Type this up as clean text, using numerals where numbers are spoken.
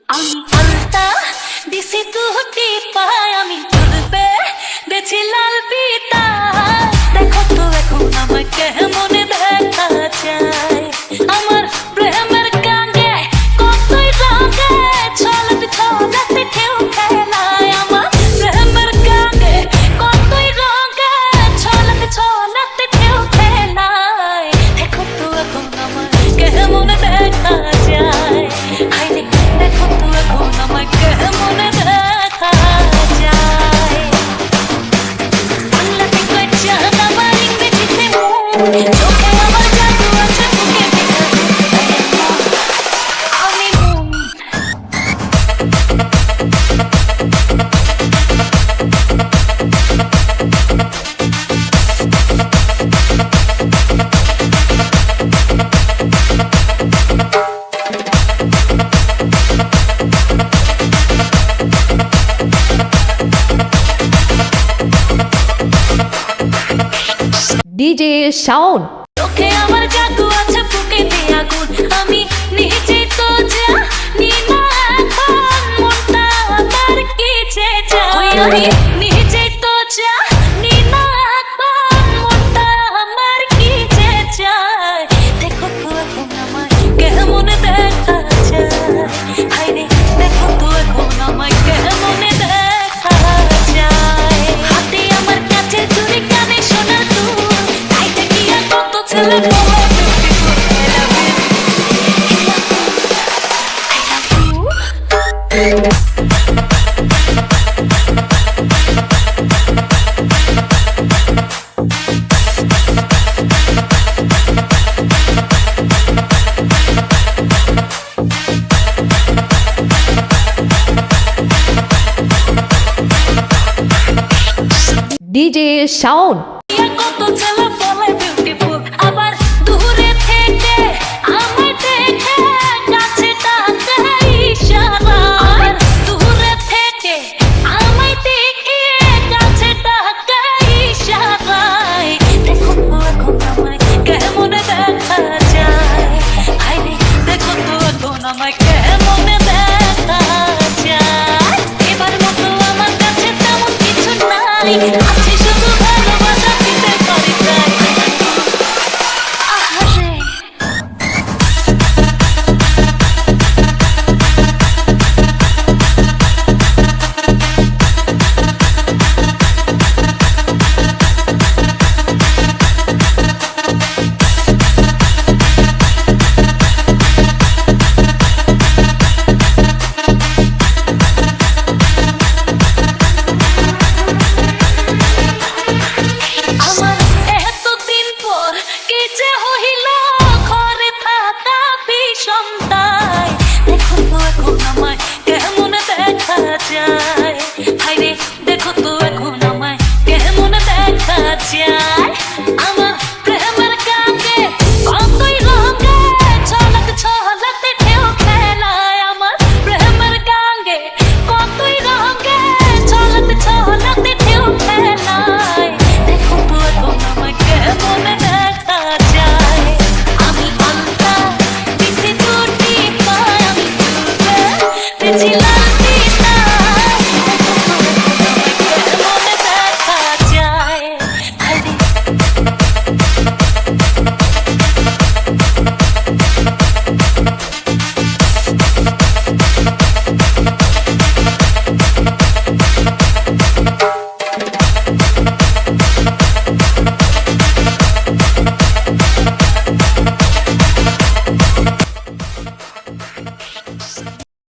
আমি আলতা দিছি দুটি পায় আমি চলবে বেছি লাল পিতা দেখো তো এখন আমায় কেমনে দেখা যায় আমার প্রেমের গানে কতই রঙে ছলতে ছলতে ঢেউ খেলায় আমার প্রেমের গানে কতই রঙে ছলতে ছলতে ঢেউ খেলায় দেখো তো এখন আমায় কেমনে দেখা যায় হাইরে দেখো তো এখন আমায় কেমনে দেখা যায় বাংলাতে কইছে আমার ইংরেজিতে চোখে আমার জাদু আছে বুকে আমি DJ Shaun. চোখে আমার জাদু আছে বুকে আগুন আমি নিজে তো জানি না এখন মনটা আমার কি যে চায় আমি নিজে তো জানি না এখন মনটা আমার কি যে চায় দেখো তো এখন আমায় কেমন দেখা যায় হায়রে দেখো তো এখন আমায় কেমন দেখা যায় হাতে আমার কাছে চুরি কানে সোনার দুল তাই দেখিয়া কত ছেলে বলে DJ Shaun. কত ছেলে বলে বিউটিফুল আবার দূরে থেকে আমায় দেখে কাছে টানতে ইশারা আবার দূরে থেকে আমায় দেখে কাছে টানতে ইশারায় দেখো তো এখন আমায় কেমন দেখা যায় হায়রে দেখো তো এখন আমায় কেমন দেখা যায় এবার মতো আমার কাছে তেমন কিছু নাই আছে শুধু ভালোবাসা দিতে পারি তাই আহারে আমার এতদিন পর কি যে হইল ঘরে থাকা বিষমতায় দেখো তো এখন আমায় কেমন দেখা যায় হায়রে দেখো তো এখন আমায় কেমন দেখা যায় আমার প্রেমের গানে কতই রঙে ছলক ছলকে ঢেউ খেলায় আমার প্রেমের গানে কতই রঙে ছলক ছলকে ঢেউ খেলায় দেখো তো এখন আমায় কেমন দেখা যায় আমি আলতা দিছি দুটি পায় আমি চলবে বেছি লাল